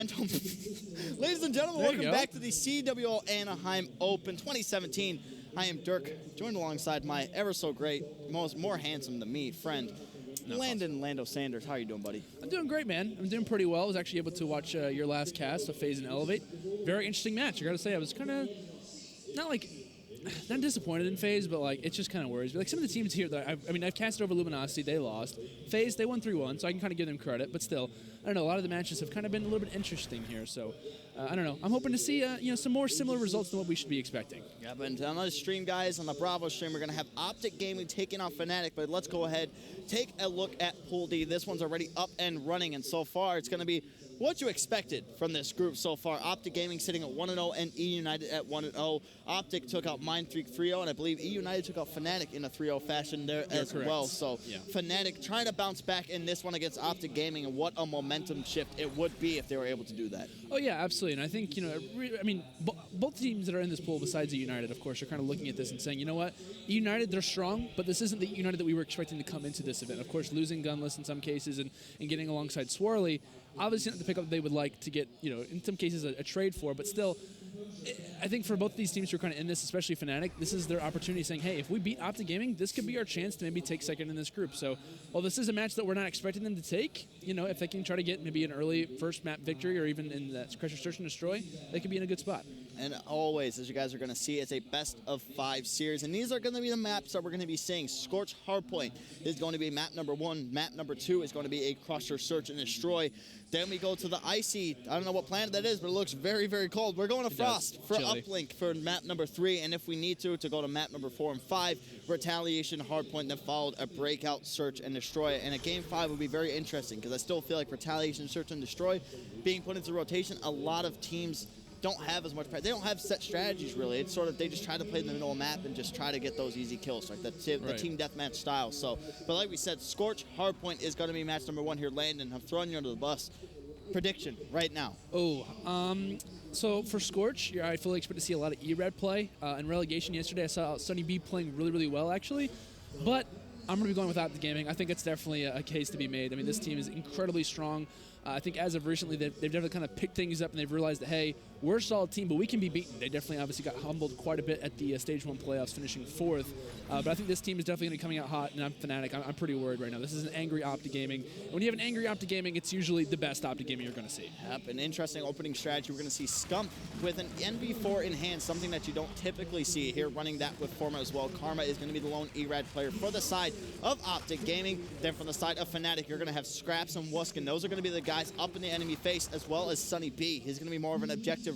Ladies and gentlemen, welcome back to the CWL Anaheim Open 2017. I am Dirk, joined alongside my ever-so-great, more handsome than me friend, Landon Lando Sanders. How are you doing, buddy? I'm doing great, man. I'm doing pretty well. I was actually able to watch your last cast of Phase and Elevate. Very interesting match. I got to say, I was kind of not disappointed in Phase, but like it just kind of worries me. Like some of the teams here that I've casted over Luminosity, they lost. Phase, they won 3-1, so I can kind of give them credit. But still, I don't know. A lot of the matches have kind of been a little bit interesting here. So I don't know. I'm hoping to see some more similar results than what we should be expecting. Yeah, but on the stream, guys, on the Bravo stream, we're gonna have OpTic Gaming taking on FNATIC. But let's go ahead, take a look at Pool D. This one's already up and running, and so far it's gonna be what you expected from this group so far. OpTic Gaming sitting at 1-0 and E United at 1-0. OpTic took out Mindfreak 3-0, and I believe E United took out FNATIC in a 3-0 fashion there as well. So yeah. FNATIC trying to bounce back in this one against OpTic Gaming, and what a momentum shift it would be if they were able to do that. Oh yeah, absolutely. And I think both teams that are in this pool besides E United, of course, are kind of looking at this and saying, you know what, E United, they're strong, but this isn't the E United that we were expecting to come into this event. Of course, losing Gunless in some cases and getting alongside Swirly, obviously not the pickup they would like to get, in some cases a trade for, but still, I think for both of these teams who are kind of in this, especially FNATIC, this is their opportunity saying, hey, if we beat OpTic Gaming, this could be our chance to maybe take second in this group. So while this is a match that we're not expecting them to take, if they can try to get maybe an early first map victory or even in that Crusher Search and Destroy, they could be in a good spot. And always, as you guys are going to see, it's a best-of-5 series. And these are going to be the maps that we're going to be seeing. Scorch Hardpoint is going to be map number 1. Map number 2 is going to be a Crusher Search and Destroy. Then we go to the icy, I don't know what planet that is, but it looks very, very cold. We're going to Frost for Uplink for map number 3. And if we need to go to map number 4 and 5, Retaliation Hardpoint, then followed a Breakout Search and Destroy. And a game 5 would be very interesting because I still feel like Retaliation Search and Destroy being put into rotation, a lot of teams don't have as much practice. They don't have set strategies, really. It's sort of, they just try to play in the middle of the map and just try to get those easy kills, like the team deathmatch style. So, but like we said, Scorch Hardpoint is going to be match number 1 here. Landon, I'm throwing you under the bus. Prediction right now. So for Scorch, I fully expect to see a lot of E-Red play. In relegation yesterday, I saw Sunny B playing really, really well, actually. But I'm going to be going without the gaming. I think it's definitely a case to be made. I mean, this team is incredibly strong. I think as of recently, they've definitely kind of picked things up and they've realized that, hey, we're a solid team, but we can be beaten. They definitely obviously got humbled quite a bit at the Stage 1 playoffs, finishing 4th. But I think this team is definitely going to be coming out hot, and I'm FNATIC. I'm pretty worried right now. This is an angry OpTic Gaming. And when you have an angry OpTic Gaming, it's usually the best OpTic Gaming you're going to see. Yep, an interesting opening strategy. We're going to see Scump with an NV4 in hand, something that you don't typically see here, running that with Forma as well. Karma is going to be the lone E-Rad player for the side of OpTic Gaming. Then from the side of FNATIC, you're going to have Scraps and Wuskin. Those are going to be the guys up in the enemy face, as well as Sunny B. He's going to be more of an objective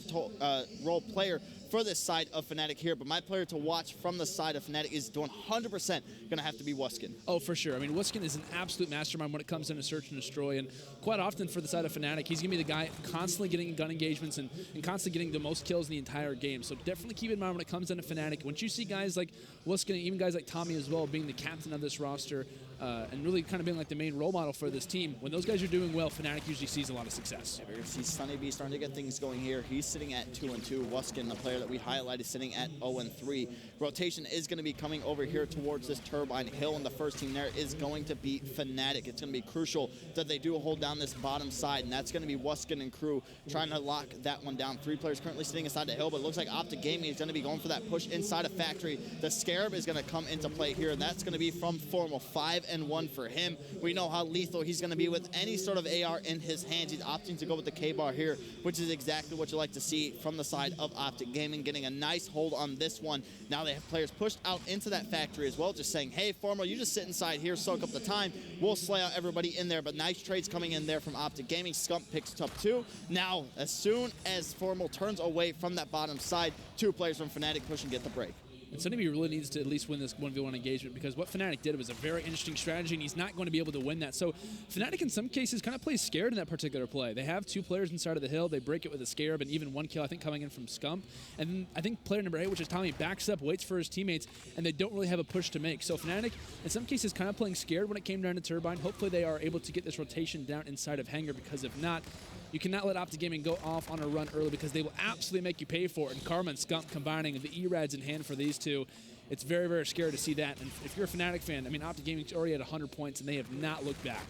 role player for this side of FNATIC here, but my player to watch from the side of FNATIC is 100% going to have to be Wuskin. Oh, for sure. I mean, Wuskin is an absolute mastermind when it comes into Search and Destroy, and quite often for the side of FNATIC, he's going to be the guy constantly getting gun engagements and constantly getting the most kills in the entire game. So definitely keep in mind when it comes into FNATIC, once you see guys like Wuskin, even guys like Tommy as well, being the captain of this roster, and really kind of being like the main role model for this team, when those guys are doing well, FNATIC usually sees a lot of success. Yeah, we're going to see Sunny B starting to get things going here. He's sitting at 2-2. Wuskin, the player that we highlighted, sitting at 0-3. Rotation is going to be coming over here towards this Turbine Hill, and the first team there is going to be FNATIC. It's going to be crucial that they do hold down this bottom side, and that's going to be Wuskin and crew trying to lock that one down. 3 players currently sitting inside the hill, but it looks like OpTic Gaming is going to be going for that push inside a factory. The Scarab is going to come into play here, and that's going to be from Formal. 5-1 for him. We know how lethal he's going to be with any sort of AR in his hands. He's opting to go with the K-Bar here, which is exactly what you like to see from the side of OpTic Gaming, getting a nice hold on this one. Now they have players pushed out into that factory as well, just saying, hey, Formal, you just sit inside here, soak up the time. We'll slay out everybody in there, but nice trades coming in there from OpTic Gaming. Scump picks up 2. Now, as soon as Formal turns away from that bottom side, 2 players from FNATIC push and get the break. And Sunny B really needs to at least win this 1v1 engagement, because what FNATIC did was a very interesting strategy, and he's not going to be able to win that. So FNATIC in some cases kind of plays scared in that particular play. They have 2 players inside of the hill. They break it with a Scarab and even 1 kill, I think, coming in from Scump. And then I think player number 8, which is Tommy, backs up, waits for his teammates, and they don't really have a push to make. So FNATIC, in some cases, kind of playing scared when it came down to Turbine. Hopefully they are able to get this rotation down inside of Hangar, because if not, you cannot let OpTic Gaming go off on a run early, because they will absolutely make you pay for it. And Karma and Scump combining the E-Rads in hand for these 2, it's very, very scary to see that. And if you're a FNATIC fan, I mean, OpTic Gaming's already at 100 points, and they have not looked back.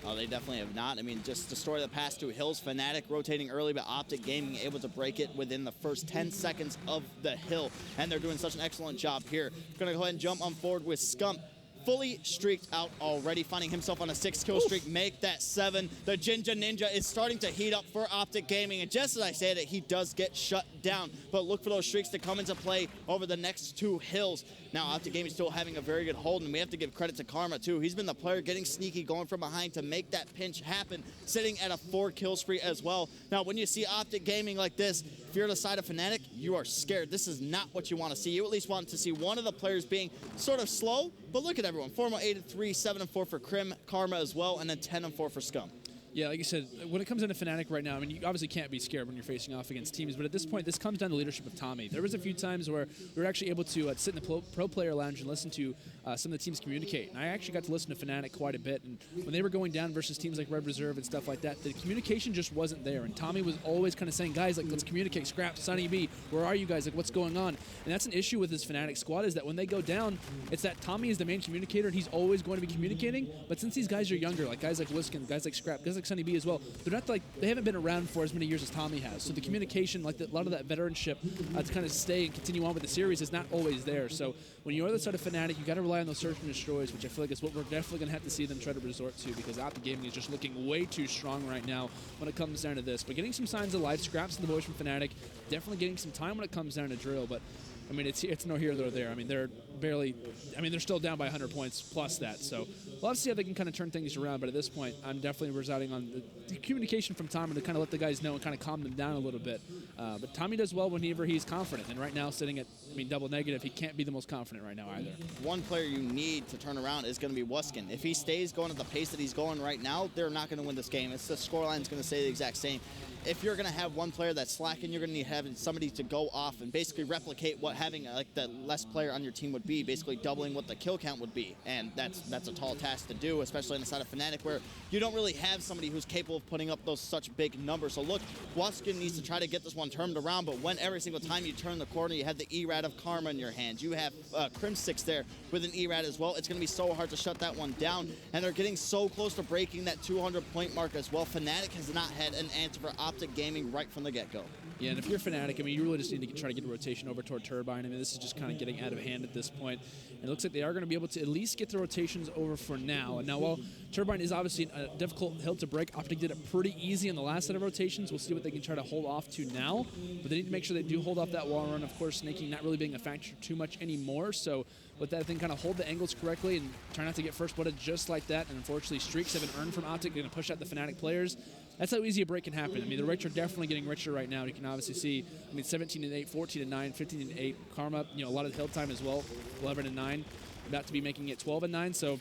Oh, they definitely have not. I mean, just the story of the past 2 hills, FNATIC rotating early, but OpTic Gaming able to break it within the first 10 seconds of the hill, and they're doing such an excellent job here. Going to go ahead and jump on forward with Scump. Fully streaked out already, finding himself on a 6-kill streak, make that 7. The Jinja Ninja is starting to heat up for OpTic Gaming, and just as I said it, he does get shut down, but look for those streaks to come into play over the next 2 hills. Now, OpTic Gaming still having a very good hold, and we have to give credit to Karma, too. He's been the player getting sneaky, going from behind to make that pinch happen, sitting at a 4-kill spree as well. Now, when you see OpTic Gaming like this, if you're on the side of FNATIC, you are scared. This is not what you want to see. You at least want to see one of the players being sort of slow, but look at everyone. Formal 8-3, 7-4 for Krim, Karma as well, and then 10-4 for Scum. Yeah, like you said, when it comes into FNATIC right now, I mean, you obviously can't be scared when you're facing off against teams, but at this point, this comes down to leadership of Tommy. There was a few times where we were actually able to sit in the pro player lounge and listen to some of the teams communicate. And I actually got to listen to FNATIC quite a bit, and when they were going down versus teams like Red Reserve and stuff like that, the communication just wasn't there. And Tommy was always kind of saying, guys, like, let's communicate. Scrap, Sunny B, where are you guys? Like, what's going on? And that's an issue with this FNATIC squad, is that when they go down, it's that Tommy is the main communicator, and he's always going to be communicating. But since these guys are younger, like guys like Wiskin, guys like Scrap, guys like Sunny B as well, they're not like, they haven't been around for as many years as Tommy has. So the communication, like a lot of that veteranship to kind of stay and continue on with the series is not always there. So when you're on the side of FNATIC, you got to rely on those search and destroys, which I feel like is what we're definitely going to have to see them try to resort to, because OpTic Gaming is just looking way too strong right now when it comes down to this. But getting some signs of life, Scraps and the boys from FNATIC, definitely getting some time when it comes down to drill. But I mean, it's no here nor there. I mean, they're barely, I mean, they're still down by 100 points plus that. So we'll have to see how they can kind of turn things around. But at this point, I'm definitely residing on the communication from Tommy to kind of let the guys know and kind of calm them down a little bit. But Tommy does well whenever he's confident. And right now, sitting at, I mean, double negative, he can't be the most confident right now either. One player you need to turn around is going to be Wuskin. If he stays going at the pace that he's going right now, they're not going to win this game. It's the scoreline's going to stay the exact same. If you're going to have one player that's slacking, you're going to need having somebody to go off and basically replicate what having like the less player on your team would be, basically doubling what the kill count would be. And that's a tall task to do, especially on the side of FNATIC, where you don't really have somebody who's capable of putting up those such big numbers. So look, Wuskin needs to try to get this one turned around, but when every single time you turn the corner, you have the ERAD of Karma in your hands. You have Crimsix there with an ERAD as well. It's going to be so hard to shut that one down, and they're getting so close to breaking that 200-point mark as well. FNATIC has not had an answer for OpTic Gaming right from the get-go. Yeah, and if you're FNATIC, I mean, you really just need to try to get a rotation over toward Turbine. I mean, this is just kind of getting out of hand at this point. And it looks like they are going to be able to at least get the rotations over for now. And now, while Turbine is obviously a difficult hill to break, OpTic did it pretty easy on the last set of rotations. We'll see what they can try to hold off to now. But they need to make sure they do hold off that wall run. Of course, snaking not really being a factor too much anymore. So with that thing, kind of hold the angles correctly and try not to get first blooded just like that. And unfortunately, streaks have been earned from OpTic. They're going to push out the FNATIC players. That's how easy a break can happen. I mean, the rich are definitely getting richer right now. You can obviously see, I mean, 17-8, 14-9, 15-8. Karma, you know, a lot of hill time as well, 11-9. About to be making it 12-9. So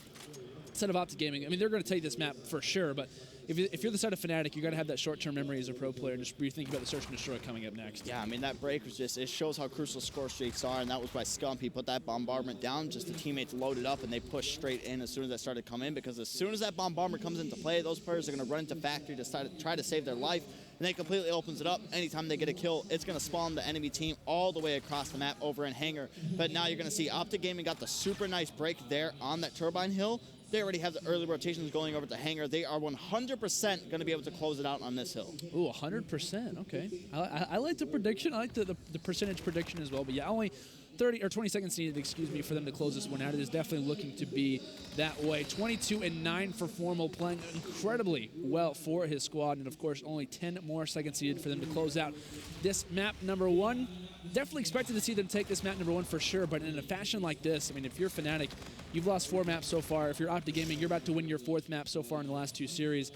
instead of OpTic Gaming, I mean, they're going to take this map for sure. But if you're the side of FNATIC, you got to have that short-term memory as a pro player and just rethink about the search and destroy coming up next. Yeah, I mean, that break was just, it shows how crucial score streaks are, and that was by Scump. He put that bombardment down, just the teammates loaded up, and they pushed straight in as soon as that started to come in, because as soon as that bombardment comes into play, those players are going to run into factory to try to save their life, and that completely opens it up. Anytime they get a kill, it's going to spawn the enemy team all the way across the map over in Hangar. But now you're going to see OpTic Gaming got the super nice break there on that Turbine Hill. They already have the early rotations going over to Hangar. They are 100% going to be able to close it out on this hill. Ooh, 100%. Okay. I like the prediction. I like the percentage prediction as well. But yeah, only 30 or 20 seconds needed, excuse me, for them to close this one out. It is definitely looking to be that way. 22-9 for Formal, playing incredibly well for his squad. And, of course, only 10 more seconds needed for them to close out this map number 1. Definitely expected to see them take this map number 1 for sure, but in a fashion like this, I mean, if you're FNATIC, you've lost 4 maps so far. If you're OpTic Gaming, you're about to win your 4th map so far in the last 2 series.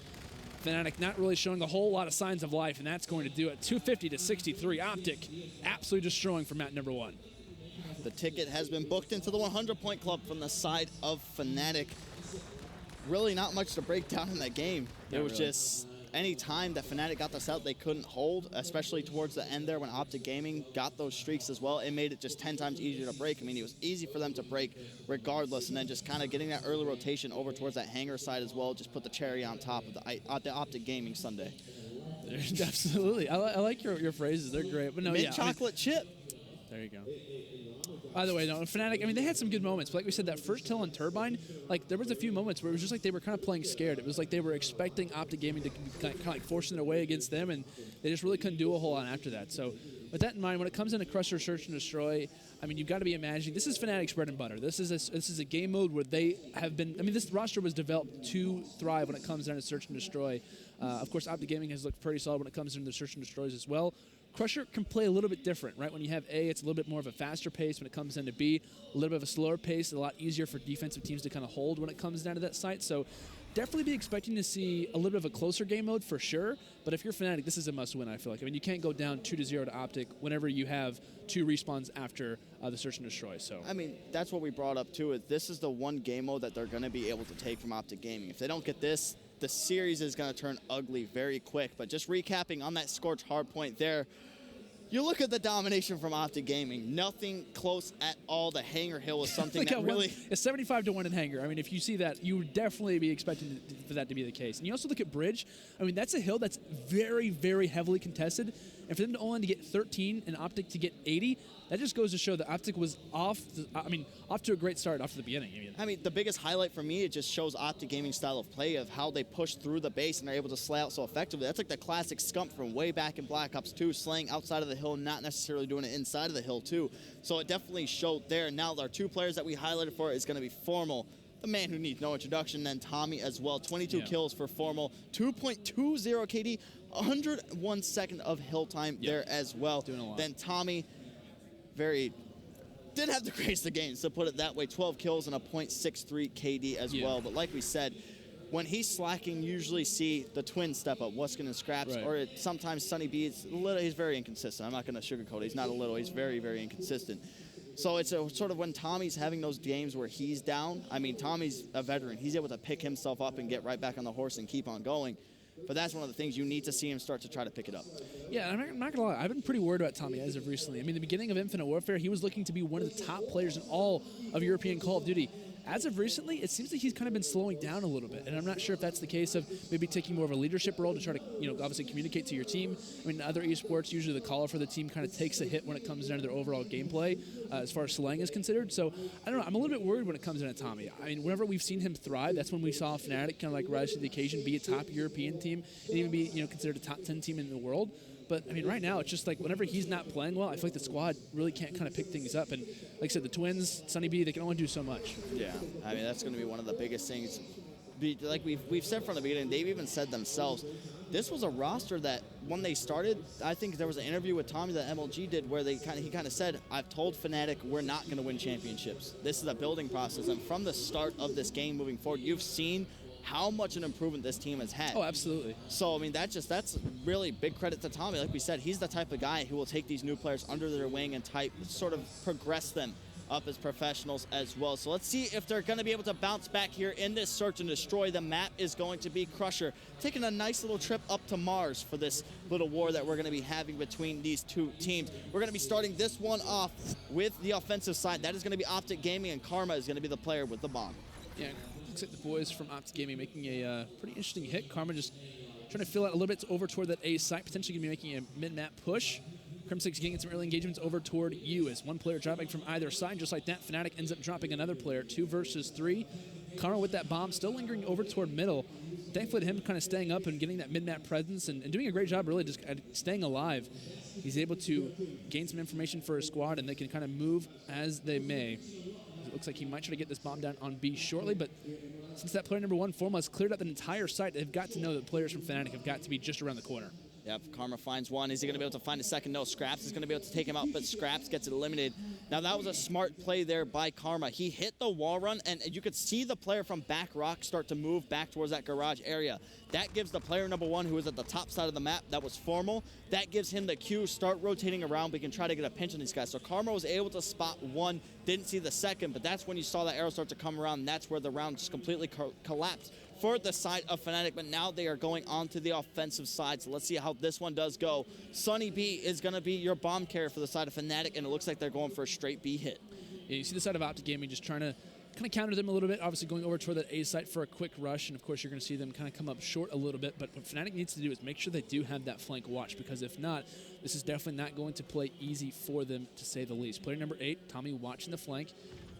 FNATIC not really showing a whole lot of signs of life, and that's going to do it. 250-63. OpTic absolutely destroying for map number 1. The ticket has been booked into the 100-point club from the side of FNATIC. Really not much to break down in that game. It was really just any time that FNATIC got this out, they couldn't hold, especially towards the end there when OpTic Gaming got those streaks as well. It made it just 10 times easier to break. I mean, it was easy for them to break regardless, and then just kind of getting that early rotation over towards that Hangar side as well, just put the cherry on top of the OpTic Gaming Sunday. Absolutely. I like your phrases. They're great. But no, Mint chocolate chip. There you go. By the way, no, FNATIC, I mean, they had some good moments. But like we said, that first hill on Turbine, like, there was a few moments where it was just like they were kind of playing scared. It was like they were expecting OpTic Gaming to kind of like forcing their way against them, and they just really couldn't do a whole lot after that. So with that in mind, when it comes into Crusher, Search, and Destroy, I mean, you've got to be imagining, this is FNATIC's bread and butter. This is a game mode where they have been, I mean, this roster was developed to thrive when it comes down to Search and Destroy. Of course, OpTic Gaming has looked pretty solid when it comes into the Search and Destroys as well. Crusher can play a little bit different, right? When you have A, it's a little bit more of a faster pace. When it comes into B, a little bit of a slower pace, a lot easier for defensive teams to kind of hold when it comes down to that site. So definitely be expecting to see a little bit of a closer game mode for sure. But if you're FNATIC, this is a must-win, I feel like. I mean, you can't go down 2-0 to OpTic whenever you have 2 respawns after the Search and Destroy. So I mean, that's what we brought up, too, is this is the one game mode that they're going to be able to take from OpTic Gaming. If they don't get this, the series is going to turn ugly very quick. But just recapping on that Scorch Hardpoint there, you look at the domination from OpTic Gaming. Nothing close at all. The Hanger Hill was something that really... It's 75-1 in Hanger. I mean, if you see that, you would definitely be expecting for that to be the case. And you also look at Bridge. I mean, that's a hill that's very, very heavily contested. And for them to only to get 13 and OpTic to get 80, that just goes to show that OpTic was off to a great start after the beginning. I mean, the biggest highlight for me, it just shows OpTic Gaming's style of play of how they push through the base and are able to slay out so effectively. That's like the classic scump from way back in Black Ops 2, slaying outside of the hill, not necessarily doing it inside of the hill too. So it definitely showed there. Now our 2 players that we highlighted for is going to be Formal, the man who needs no introduction, and Tommy as well. 22 kills for Formal, 2.20 KD, 101 second of hill time there as well. Doing a lot. Then Tommy, didn't have the greatest of games, to put it that way. 12 kills and a .63 KD as well. But like we said, when he's slacking, you usually see the twins step up, Wuskin and Scraps, or sometimes Sunny B. He's very inconsistent. I'm not going to sugarcoat it. He's not a little. He's very, very inconsistent. So it's a sort of when Tommy's having those games where he's down. I mean, Tommy's a veteran. He's able to pick himself up and get right back on the horse and keep on going. But that's one of the things you need to see him start to try to pick it up. Yeah, I'm not going to lie. I've been pretty worried about Tommy as of recently. I mean, the beginning of Infinite Warfare, he was looking to be one of the top players in all of European Call of Duty. As of recently, it seems like he's kind of been slowing down a little bit, and I'm not sure if that's the case of maybe taking more of a leadership role to try to, obviously communicate to your team. I mean, in other esports, usually the caller for the team kind of takes a hit when it comes down to their overall gameplay, as far as slaying is considered. So, I don't know, I'm a little bit worried when it comes down to Tommy. I mean, whenever we've seen him thrive, that's when we saw FNATIC kind of like rise to the occasion, be a top European team, and even be, considered a top 10 team in the world. But, I mean, right now, it's just like whenever he's not playing well, I feel like the squad really can't kind of pick things up. And, like I said, the twins, Sunny B, they can only do so much. Yeah, I mean, that's going to be one of the biggest things. Like we've said from the beginning, they've even said themselves, this was a roster that when they started, I think there was an interview with Tommy that MLG did where he kind of said, I've told FNATIC we're not going to win championships. This is a building process. And from the start of this game moving forward, you've seen how much an improvement this team has had. Oh, absolutely. So, I mean, that's really big credit to Tommy. Like we said, he's the type of guy who will take these new players under their wing and sort of progress them up as professionals as well. So let's see if they're going to be able to bounce back here in this Search and Destroy. The map is going to be Crusher, taking a nice little trip up to Mars for this little war that we're going to be having between these 2 teams. We're going to be starting this one off with the offensive side. That is going to be OpTic Gaming, and Karma is going to be the player with the bomb. Yeah, looks like the boys from OpTic Gaming making a pretty interesting hit. Karma just trying to fill out a little bit over toward that A site, potentially going to be making a mid-map push. Crimsix getting some early engagements over toward U as one player dropping from either side. Just like that, FNATIC ends up dropping another player, 2 versus 3. Karma with that bomb, still lingering over toward middle. Thankfully to him kind of staying up and getting that mid-map presence and doing a great job really just staying alive. He's able to gain some information for his squad, and they can kind of move as they may. It looks like he might try to get this bomb down on B shortly, but since that player number 1, Forma, has cleared up the entire site, they've got to know that players from FNATIC have got to be just around the corner. Yep, Karma finds one. Is he going to be able to find a second? No, Scraps is going to be able to take him out, but Scraps gets eliminated. Now, that was a smart play there by Karma. He hit the wall run, and you could see the player from back rock start to move back towards that garage area. That gives the player number 1, who is at the top side of the map, that was Formal, that gives him the cue, start rotating around. We can try to get a pinch on these guys. So Karma was able to spot 1, didn't see the second, but that's when you saw that arrow start to come around, and that's where the round just completely collapsed for the side of FNATIC, but now they are going on to the offensive side. So let's see how this one does go. Sunny B is going to be your bomb carrier for the side of FNATIC, and it looks like they're going for a straight B hit. Yeah, you see the side of OpTic Gaming just trying to kind of countered them a little bit, obviously going over toward that A site for a quick rush, and of course you're going to see them kind of come up short a little bit, but what FNATIC needs to do is make sure they do have that flank watch, because if not, this is definitely not going to play easy for them, to say the least. Player number 8, Tommy, watching the flank.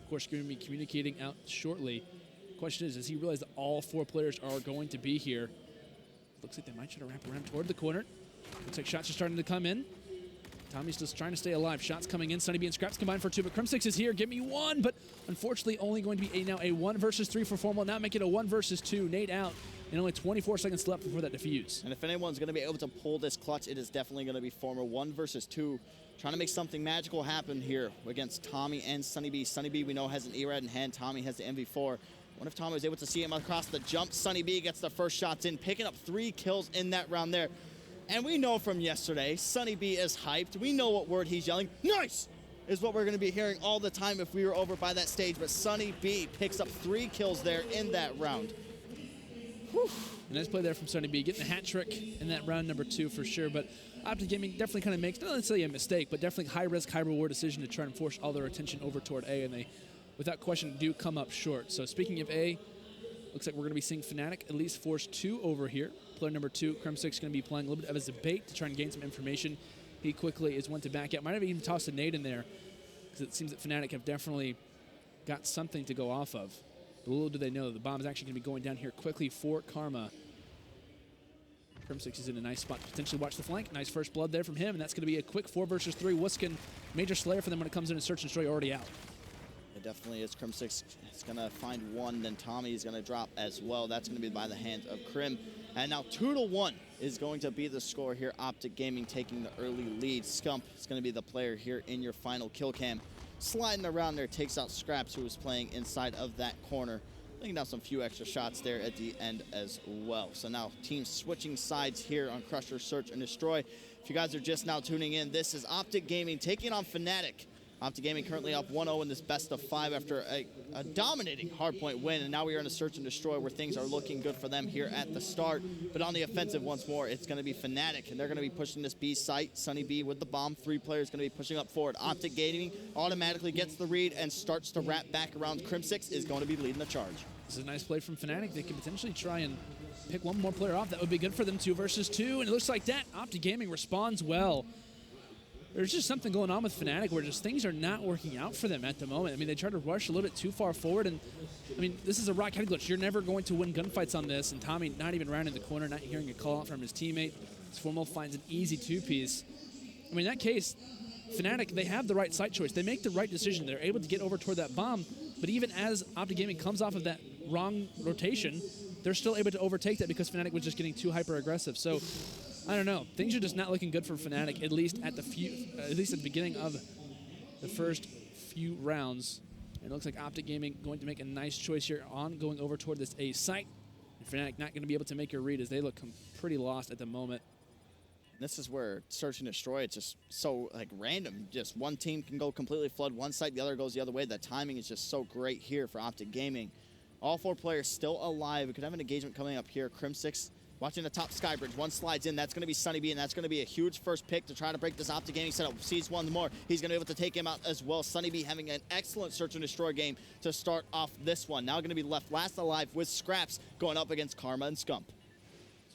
Of course, going to be communicating out shortly. Question is, does he realize that all 4 players are going to be here? Looks like they might try to wrap around toward the corner. Looks like shots are starting to come in. Tommy's just trying to stay alive. Shots coming in. Sunny B and Scraps combined for 2, but Crimsix is here. Give me 1, but unfortunately only going to be now a 1 versus 3 for Formal. Now make it a 1 versus 2. Nate out, and only 24 seconds left before that defuse. And if anyone's going to be able to pull this clutch, it is definitely going to be Formal. 1 versus 2. Trying to make something magical happen here against Tommy and Sunny B. Sunny B, we know, has an ERAD in hand. Tommy has the MV4. What if Tommy was able to see him across the jump? Sunny B gets the first shots in, picking up 3 kills in that round there. And we know from yesterday, Sunny B is hyped. We know what word he's yelling. Nice! Is what we're going to be hearing all the time if we were over by that stage. But Sunny B picks up 3 kills there in that round. Whew. A nice play there from Sunny B, getting the hat trick in that round number 2 for sure. But OpTic Gaming definitely kind of makes, not necessarily a mistake, but definitely high risk, high reward decision to try and force all their attention over toward A, and they, without question, do come up short. So speaking of A, looks like we're going to be seeing FNATIC at least force 2 over here. Player number 2, Crimsix, is going to be playing a little bit of as a bait to try and gain some information. He quickly is one to back out. Might have even tossed a nade in there, because it seems that FNATIC have definitely got something to go off of. But little do they know, the bomb is actually going to be going down here quickly for Karma. Crimsix is in a nice spot to potentially watch the flank. Nice first blood there from him, and that's going to be a quick 4 versus 3. Wuskin, major slayer for them when it comes in, and Search and Destroy already out. It definitely is. Crimsix is going to find 1, then Tommy is going to drop as well. That's going to be by the hands of Crim. And now 2-1 is going to be the score here. OpTic Gaming taking the early lead. Scump is going to be the player here in your final kill cam. Sliding around there, takes out Scraps, who was playing inside of that corner. Laying down some few extra shots there at the end as well. So now teams switching sides here on Crusher, Search, and Destroy. If you guys are just now tuning in, this is OpTic Gaming taking on FNATIC. OpTic Gaming currently up 1-0 in this best of 5 after a dominating hardpoint win, and now we are in a Search and Destroy where things are looking good for them here at the start. But on the offensive once more, it's going to be FNATIC, and they're going to be pushing this B site. Sunny B with the bomb. 3 players going to be pushing up forward. OpTic Gaming automatically gets the read and starts to wrap back around. Crimsix is going to be leading the charge. This is a nice play from FNATIC. They can potentially try and pick 1 more player off. That would be good for them. 2 versus 2, and it looks like that OpTic Gaming responds well. There's just something going on with FNATIC where just things are not working out for them at the moment. I mean, they try to rush a little bit too far forward, and I mean, this is a rock head glitch. You're never going to win gunfights on this, and Tommy not even rounding the corner, not hearing a call out from his teammate. Formal finds an easy 2-piece. I mean, in that case, FNATIC, they have the right site choice. They make the right decision. They're able to get over toward that bomb, but even as OpTic Gaming comes off of that wrong rotation, they're still able to overtake that because FNATIC was just getting too hyper-aggressive. So, I don't know. Things are just not looking good for FNATIC, at least at the beginning of the first few rounds. And it looks like OpTic Gaming going to make a nice choice here on going over toward this A site. And FNATIC not going to be able to make a read as they look pretty lost at the moment. This is where Search and Destroy, it's just so like random. Just one team can go completely flood one side, the other goes the other way. The timing is just so great here for OpTic Gaming. All 4 players still alive. We could have an engagement coming up here. Crimsix watching the top skybridge. 1 slides in. That's going to be Sunny B, and that's going to be a huge first pick to try to break this OpTic Gaming setup. Sees 1 more. He's going to be able to take him out as well. Sunny B having an excellent Search and Destroy game to start off this one. Now going to be left last alive with Scraps going up against Karma and Scump.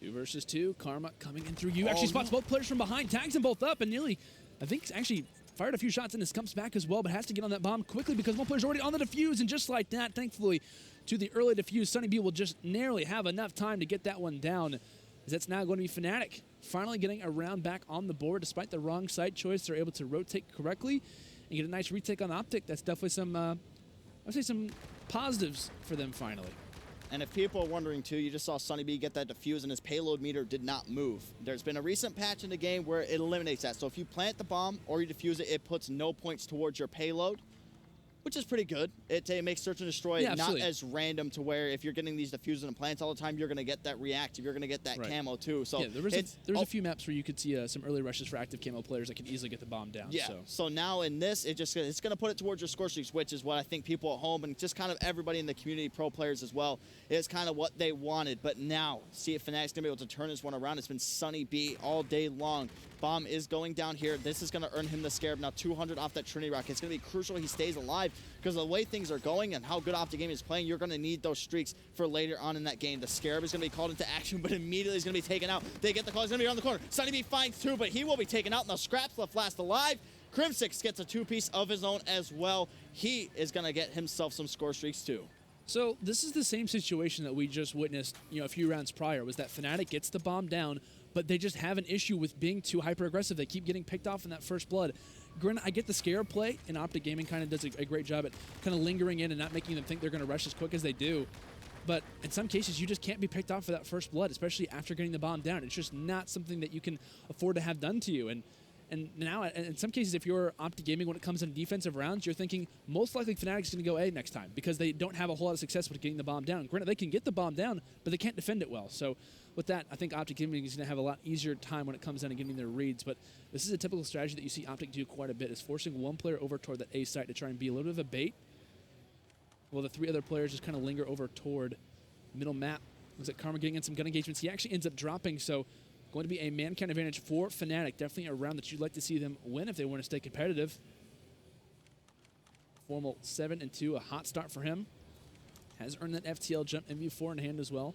2 versus 2. Karma coming in through you. Actually spots both players from behind, tags them both up, and nearly, I think, actually fired a few shots in his Scump's back as well, but has to get on that bomb quickly because one player's already on the defuse, and just like that, thankfully, to the early defuse, Sunny B will just narrowly have enough time to get that one down, as that's now going to be FNATIC finally getting a round back on the board. Despite the wrong site choice, they're able to rotate correctly and get a nice retake on OpTic. That's definitely some, I'd say some positives for them finally. And if people are wondering too, you just saw Sunny B get that defuse and his payload meter did not move. There's been a recent patch in the game where it eliminates that. So if you plant the bomb or you defuse it, it puts no points towards your payload, which is pretty good. It makes Search and Destroy not as random to where if you're getting these diffuses and plants all the time, you're going to get that reactive, you're going to get that camo too. So yeah, there was a few maps where you could see some early rushes for active camo players that could easily get the bomb down. Yeah, so now in this, it's going to put it towards your score streaks, which is what I think people at home and just kind of everybody in the community, pro players as well, is kind of what they wanted. But now, see if FNATIC's going to be able to turn this one around. It's been Sunny B all day long. Bomb is going down here. This is going to earn him the Scarab. Now 200 off that Trinity Rock. It's going to be crucial he stays alive because of the way things are going and how good OpTic Gaming is playing, you're going to need those streaks for later on in that game. The Scarab is going to be called into action, but immediately is going to be taken out. They get the call. He's going to be around the corner. Sunny B finds two, but he will be taken out. Now Scraps left last alive. Crimsix gets a two-piece of his own as well. He is going to get himself some score streaks too. So this is the same situation that we just witnessed, a few rounds prior, was that FNATIC gets the bomb down, but they just have an issue with being too hyper-aggressive. They keep getting picked off in that first blood. Granted, I get the Scarab play, and OpTic Gaming kind of does a great job at kind of lingering in and not making them think they're going to rush as quick as they do. But in some cases, you just can't be picked off for that first blood, especially after getting the bomb down. It's just not something that you can afford to have done to you. And now, in some cases, if you're OpTic Gaming, when it comes to defensive rounds, you're thinking most likely FNATIC's going to go A next time because they don't have a whole lot of success with getting the bomb down. Granted, they can get the bomb down, but they can't defend it well. So with that, I think OpTic Gaming is going to have a lot easier time when it comes down to getting their reads. But this is a typical strategy that you see OpTic do quite a bit, is forcing one player over toward that A site to try and be a little bit of a bait, while the three other players just kind of linger over toward middle map. Looks like Karma getting in some gun engagements. He actually ends up dropping, so going to be a man count advantage for FNATIC. Definitely a round that you'd like to see them win if they want to stay competitive. Formal 7-2, a hot start for him. Has earned that FTL jump, MV4 in hand as well.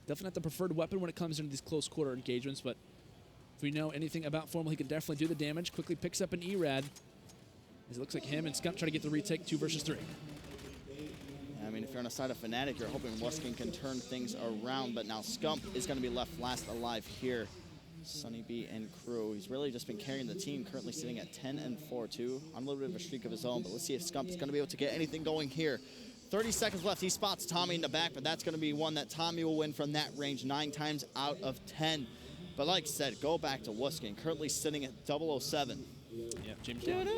Definitely not the preferred weapon when it comes into these close quarter engagements, but if we know anything about Formal, he can definitely do the damage. Quickly picks up an ERAD, as it looks like him and Scump try to get the retake 2 versus 3. I mean, if you're on the side of FNATIC, you're hoping Wuskin can turn things around, but now Scump is going to be left last alive here. Sunny B and crew. He's really just been carrying the team, currently sitting at 10-4 too, on a little bit of a streak of his own, but let's see if Scump is going to be able to get anything going here. 30 seconds left. He spots Tommy in the back, but that's going to be one that Tommy will win from that range 9 times out of 10. But like I said, go back to Wuskin, currently sitting at 007. Yeah, James Bond.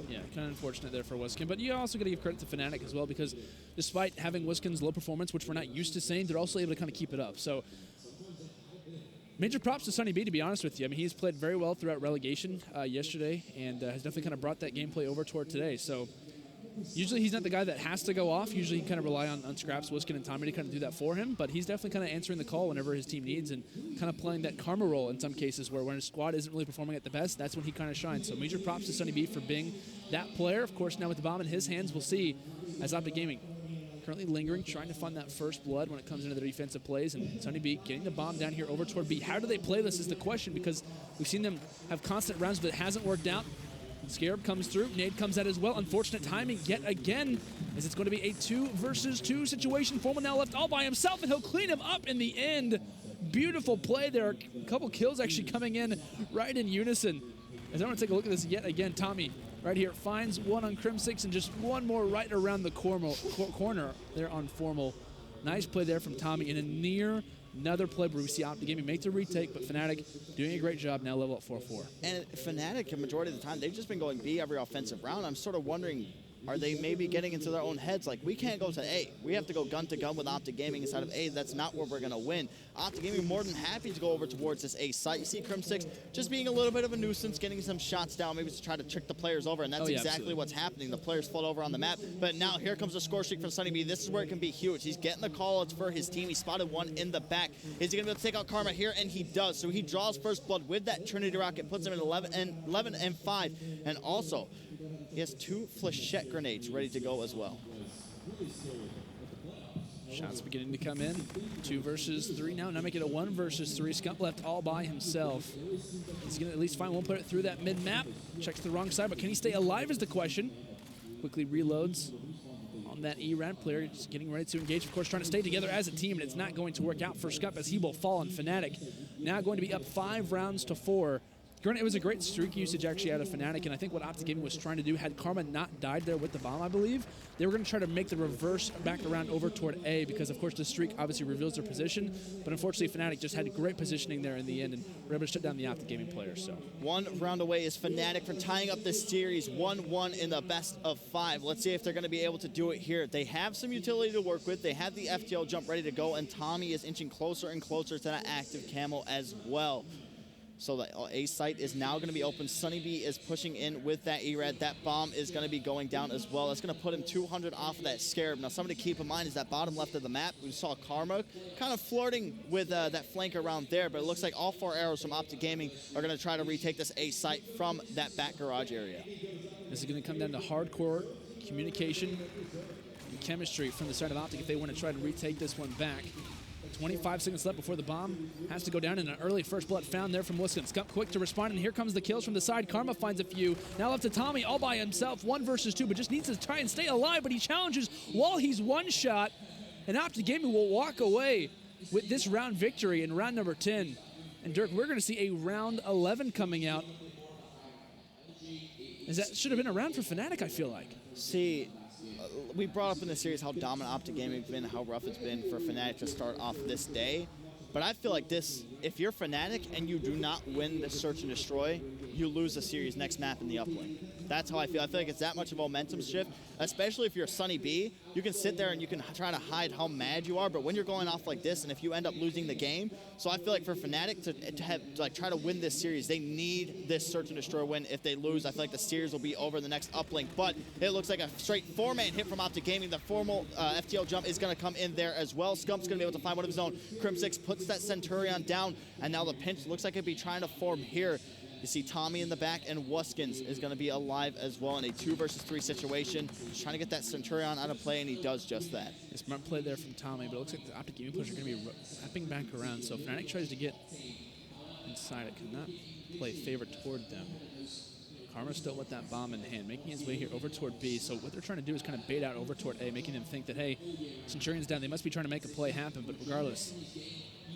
Yeah, kind of unfortunate there for Wuskin. But you also got to give credit to FNATIC as well, because despite having Wuskin's low performance, which we're not used to seeing, they're also able to kind of keep it up. So major props to Sunny B, to be honest with you. I mean, he's played very well throughout relegation yesterday, and has definitely kind of brought that gameplay over toward today. So usually he's not the guy that has to go off. Usually he kind of rely on Scraps, Wuskin, and Tommy to kind of do that for him. But he's definitely kind of answering the call whenever his team needs, and kind of playing that karma role in some cases, where when his squad isn't really performing at the best, that's when he kind of shines. So major props to Sunny B for being that player. Of course, now with the bomb in his hands, we'll see as OpTic Gaming currently lingering, trying to find that first blood when it comes into the defensive plays, and Sunny B getting the bomb down here over toward B. How do they play this is the question, because we've seen them have constant rounds, but it hasn't worked out. Scarab comes through, nade comes out as well. Unfortunate timing yet again, as it's going to be a 2 versus 2 situation. Formal now left all by himself, and he'll clean him up in the end. Beautiful play there. A couple kills actually coming in right in unison. As I want to take a look at this yet again, Tommy right here finds one on Crim6 and just one more right around the corner there on Formal. Nice play there from Tommy, and a near another play where we see OpTic Gaming make the retake, but FNATIC doing a great job, now level up 4-4. And FNATIC, a majority of the time, they've just been going B every offensive round. I'm sort of wondering, are they maybe getting into their own heads? Like, we can't go to A. We have to go gun to gun with OpTic Gaming instead of A. That's not where we're going to win. OpTic Gaming more than happy to go over towards this A site. You see Crim6 just being a little bit of a nuisance, getting some shots down, maybe to try to trick the players over, and that's exactly what's happening. The players float over on the map, but now here comes a score streak from Sunny B. This is where it can be huge. He's getting the call. It's for his team. He spotted one in the back. Is he going to be able to take out Karma here? And he does. So he draws first blood with that Trinity Rocket, puts him at 11-5, and also he has 2 flechette grenades ready to go as well. Shots beginning to come in. 2 versus 3 now. Now make it a 1 versus 3. Scump left all by himself. He's going to at least find one player through that mid-map. Checks the wrong side, but can he stay alive is the question. Quickly reloads on that ERAD player. Just getting ready to engage. Of course, trying to stay together as a team, and it's not going to work out for Scump, as he will fall on FNATIC. Now going to be up 5 rounds to 4. Granted, it was a great streak usage actually out of FNATIC, and I think what OpTic Gaming was trying to do, had Karma not died there with the bomb, I believe, they were going to try to make the reverse back around over toward A, because of course the streak obviously reveals their position, but unfortunately FNATIC just had great positioning there in the end, and were able to shut down the OpTic Gaming players. So 1 round away is FNATIC from tying up this series 1-1 in the best of 5. Let's see if they're going to be able to do it here. They have some utility to work with. They have the FTL jump ready to go, and Tommy is inching closer and closer to that active camo as well. So the A site is now going to be open. Sunny B is pushing in with that E-Rad. That bomb is going to be going down as well. That's going to put him 200 off of that Scarab. Now, something to keep in mind is that bottom left of the map, we saw Karma kind of flirting with that flank around there, but it looks like all 4 arrows from OpTic Gaming are going to try to retake this A site from that back garage area. This is going to come down to hardcore communication and chemistry from the side of OpTic if they want to try to retake this one back. 25 seconds left before the bomb has to go down, in an early first blood found there from Wiskin. Scump quick to respond, and here comes the kills from the side. Karma finds a few. Now left to Tommy all by himself, 1 versus 2, but just needs to try and stay alive, but he challenges while he's one shot, and OpTic Gaming will walk away with this round victory in round number 10. And Dirk, we're going to see a round 11 coming out. As that should have been a round for FNATIC, I feel like. See, we brought up in the series how dominant OpTic Gaming has been, how rough it's been for FNATIC to start off this day. But I feel like this, if you're FNATIC and you do not win the Search and Destroy, you lose the series next map in the Uplink. That's how I feel. I feel like it's that much of a momentum shift, especially if you're Sunny B. You can sit there and you can try to hide how mad you are, but when you're going off like this and if you end up losing the game, so I feel like for FNATIC to have, like, try to win this series, they need this Search and Destroy win. If they lose, I feel like the series will be over in the next Uplink, but it looks like a straight 4-man hit from OpTic Gaming. The formal FTL jump is going to come in there as well. Scump's going to be able to find one of his own. Crim6 puts that Centurion down, and now the pinch looks like it'd be trying to form here. You see Tommy in the back, and Wuskins is going to be alive as well in a 2 versus 3 situation. Just trying to get that Centurion out of play, and he does just that. A smart play there from Tommy, but it looks like the OpTic Gaming players are going to be wrapping back around. So FNATIC tries to get inside. It could not play favor toward them. Karma's still with that bomb in hand, making his way here over toward B. So what they're trying to do is kind of bait out over toward A, making them think that, hey, Centurion's down. They must be trying to make a play happen, but regardless,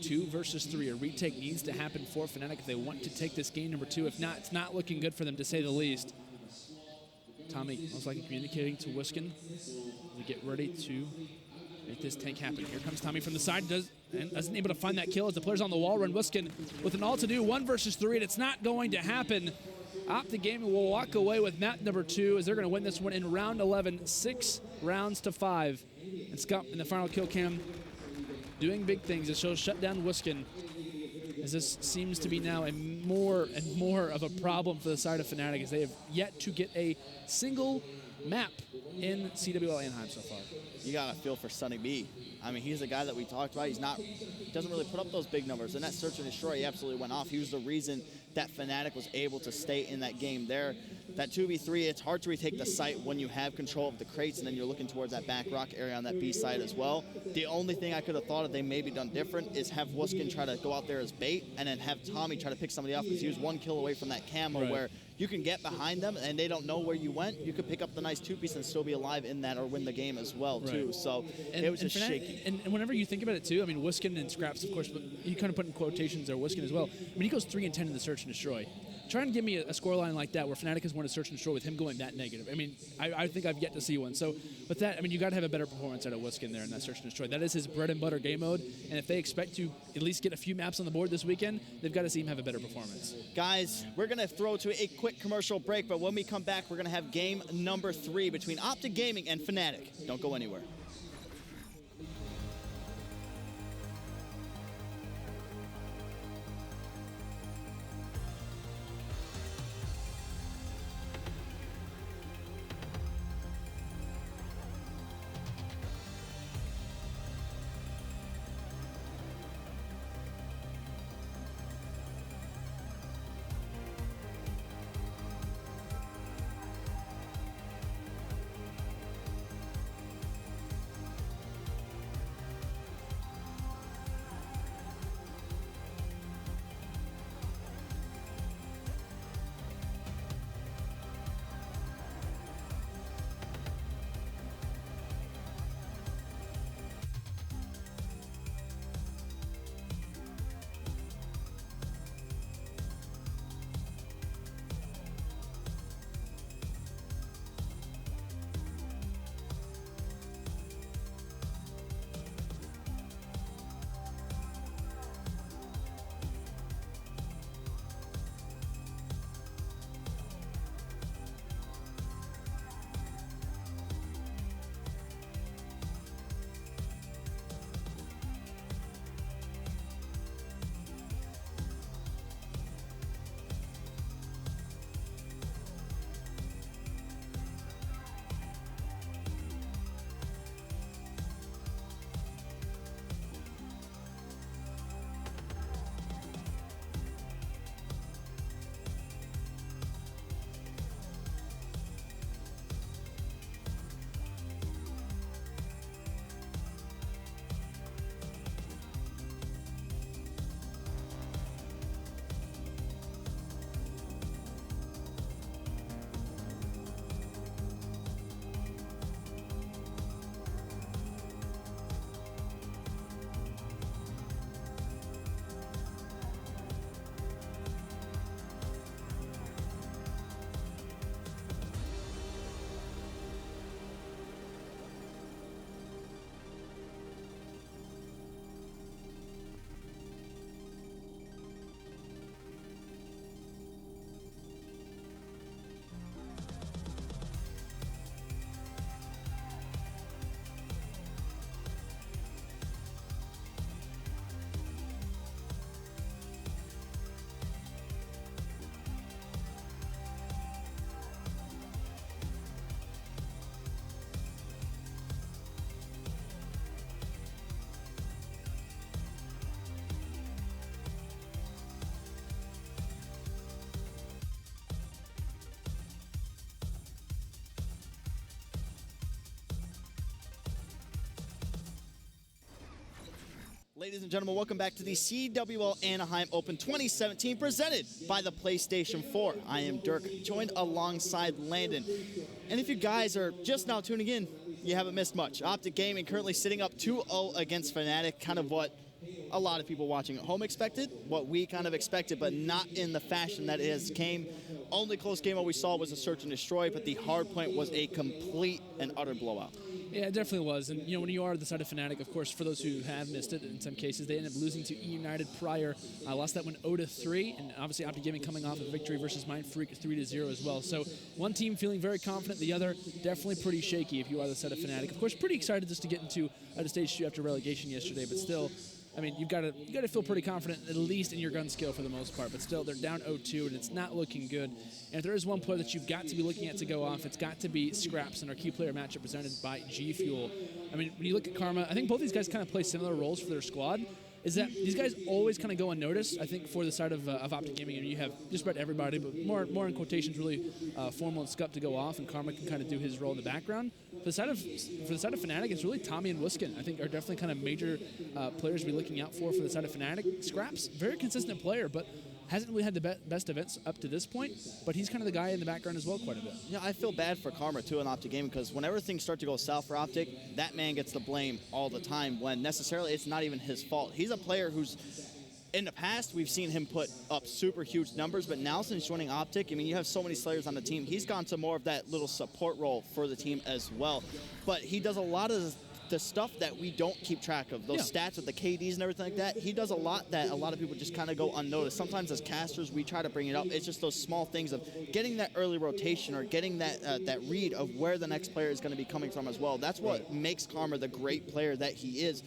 2 versus 3. A retake needs to happen for FNATIC if they want to take this game number 2. If not, it's not looking good for them, to say the least. Tommy most likely communicating to Wiskin to get ready to make this tank happen. Here comes Tommy from the side, isn't able to find that kill as the players on the wall run. Wiskin with an all to do, 1 versus 3, and it's not going to happen. OpTic Gaming will walk away with map number 2 as they're going to win this one in round 11, 6 rounds to 5. And Scump in the final kill cam doing big things. It shows shut down Wiskin, as this seems to be now a more and more of a problem for the side of FNATIC, as they have yet to get a single map in CWL Anaheim so far. You got to feel for Sunny B. I mean, he's the guy that we talked about. He doesn't really put up those big numbers. And that Search and Destroy, he absolutely went off. He was the reason that FNATIC was able to stay in that game there. That 2v3, it's hard to retake the site when you have control of the crates, and then you're looking towards that back rock area on that B side as well. The only thing I could have thought of they maybe done different is have Wiskin try to go out there as bait, and then have Tommy try to pick somebody off, because he was 1 kill away from that camo where you can get behind them and they don't know where you went. You could pick up the nice 2-piece and still be alive in that or win the game as well, too. So it was just shaky. And whenever you think about it, too, I mean, Wiskin and Scraps, of course, but you kind of put in quotations there, Wiskin as well. I mean, he goes 3 and 10 in the Search and Destroy. Try and give me a scoreline like that where FNATIC has won a Search and Destroy with him going that negative. I mean, I think I've yet to see one. So with that, I mean, you got to have a better performance out of Wiskin there in that Search and Destroy. That is his bread and butter game mode. And if they expect to at least get a few maps on the board this weekend, they've got to see him have a better performance. Guys, we're going to throw to a quick commercial break, but when we come back, we're going to have game number 3 between OpTic Gaming and FNATIC. Don't go anywhere. Ladies and gentlemen, welcome back to the CWL Anaheim Open 2017 presented by the PlayStation 4. I am Dirk, joined alongside Landon. And if you guys are just now tuning in, you haven't missed much. OpTic Gaming currently sitting up 2-0 against FNATIC, kind of what a lot of people watching at home expected, what we kind of expected, but not in the fashion that it has came. Only close game what we saw was a search and destroy, but the Hardpoint was a complete and utter blowout. Yeah, it definitely was. And, when you are the side of FNATIC, of course, for those who have missed it, in some cases, they ended up losing to United prior. Lost that one 0-3, and obviously OpTic Gaming coming off a victory versus Mindfreak 3-0 as well. So one team feeling very confident, the other definitely pretty shaky if you are the side of FNATIC. Of course, pretty excited just to get into a stage 2 after relegation yesterday, but still, I mean, you've got to feel pretty confident, at least in your gun skill for the most part. But still, they're down 0-2, and it's not looking good. And if there is one player that you've got to be looking at to go off, it's got to be Scraps in our key player matchup presented by G Fuel. I mean, when you look at Karma, I think both these guys kind of play similar roles for their squad. Is that these guys always kind of go unnoticed. I think for the side of OpTic Gaming, you have just about everybody, but more in quotations, really Formal and Scup to go off, and Karma can kind of do his role in the background. For the side of FNATIC, it's really Tommy and Wiskin. I think are definitely kind of major players to be looking out for the side of FNATIC. Scraps, very consistent player, but hasn't really had the best events up to this point, but he's kind of the guy in the background as well quite a bit. Yeah, I feel bad for Karma, too, in OpTic Gaming, because whenever things start to go south for OpTic, that man gets the blame all the time, when necessarily it's not even his fault. He's a player who's, in the past, we've seen him put up super huge numbers, but now since joining OpTic, I mean, you have so many Slayers on the team, he's gone to more of that little support role for the team as well. But he does a lot of the stuff that we don't keep track of, those stats with the KDs and everything like that. He does a lot that a lot of people just kind of go unnoticed. Sometimes as casters, we try to bring it up. It's just those small things of getting that early rotation or getting that that read of where the next player is going to be coming from as well. That's what makes Karma the great player that he is.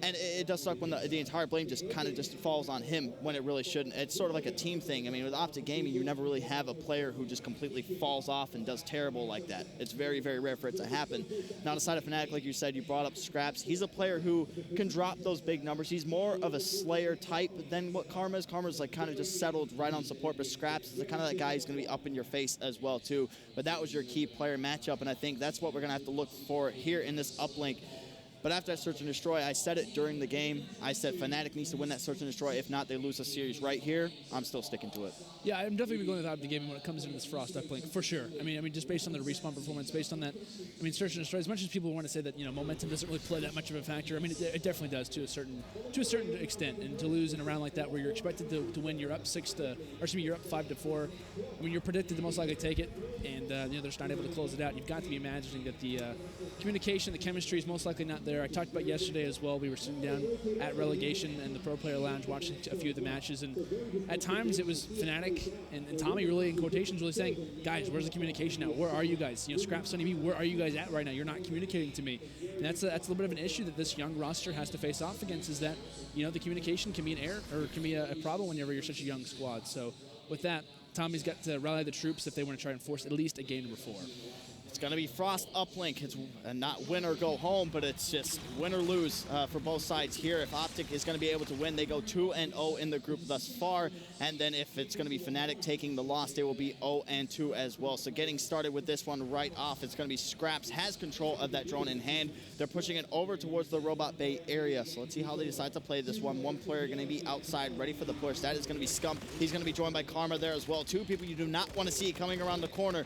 And it does suck when the entire blame just kind of just falls on him when it really shouldn't. It's sort of like a team thing. I mean, with OpTic Gaming, you never really have a player who just completely falls off and does terrible like that. It's very, very rare for it to happen. Now, on the side of FNATIC, like you said, you brought up Scraps. He's a player who can drop those big numbers. He's more of a Slayer type than what Karma is. Karma's like kind of just settled right on support, but Scraps is the kind of that guy who's going to be up in your face as well, too. But that was your key player matchup, and I think that's what we're going to have to look for here in this Uplink. But after that search and destroy, I said it during the game. I said FNATIC needs to win that search and destroy. If not, they lose the series right here. I'm still sticking to it. Yeah, I'm definitely going with OpTic Gaming when it comes into this Frost Uplink, for sure. I mean, just based on their respawn performance, based on that, I mean, search and destroy. As much as people want to say that momentum doesn't really play that much of a factor, I mean, it definitely does to a certain extent. And to lose in a round like that, where you're expected to win, you're up 5-4. I mean, you're predicted to most likely take it, and they're just not able to close it out. You've got to be imagining that the communication, the chemistry is most likely not there. I talked about yesterday as well. We were sitting down at relegation in the Pro Player Lounge watching a few of the matches, and at times it was FNATIC and Tommy really, in quotations, really saying, guys, where's the communication now? Where are you guys? Scrap Sunny B, where are you guys at right now? You're not communicating to me. And that's a little bit of an issue that this young roster has to face off against, is that, the communication can be an error, or it can be a problem whenever you're such a young squad. So with that, Tommy's got to rally the troops if they want to try and force at least a game number 4. It's going to be Frost Uplink. It's not win or go home, but it's just win or lose for both sides here. If OpTic is going to be able to win, they go 2-0 in the group thus far. And then if it's going to be FNATIC taking the loss, they will be 0-2 as well. So getting started with this one right off, it's going to be Scraps has control of that drone in hand. They're pushing it over towards the Robot Bay area. So let's see how they decide to play this one. One player going to be outside, ready for the push. That is going to be Scump. He's going to be joined by Karma there as well. Two people you do not want to see coming around the corner.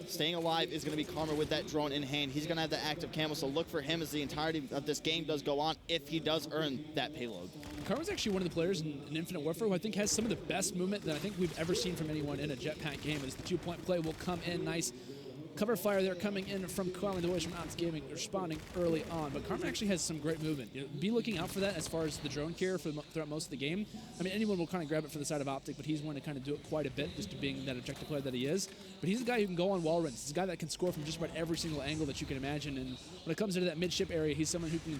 Staying alive is going to be Karma with that drone in hand. He's going to have the active camo, so look for him as the entirety of this game does go on, if he does earn that payload. Karma's actually one of the players in Infinite Warfare who I think has some of the best movement that I think we've ever seen from anyone in a jetpack game, as the 2-point play will come in nice. Cover fire there coming in from Kwame, the boys from OpTic Gaming, responding early on. But Karma actually has some great movement. Be looking out for that as far as the drone carrier throughout most of the game. I mean, anyone will kind of grab it for the side of OpTic, but he's one to kind of do it quite a bit, just being that objective player that he is. But he's a guy who can go on wall runs. He's a guy that can score from just about every single angle that you can imagine. And when it comes into that midship area, he's someone who can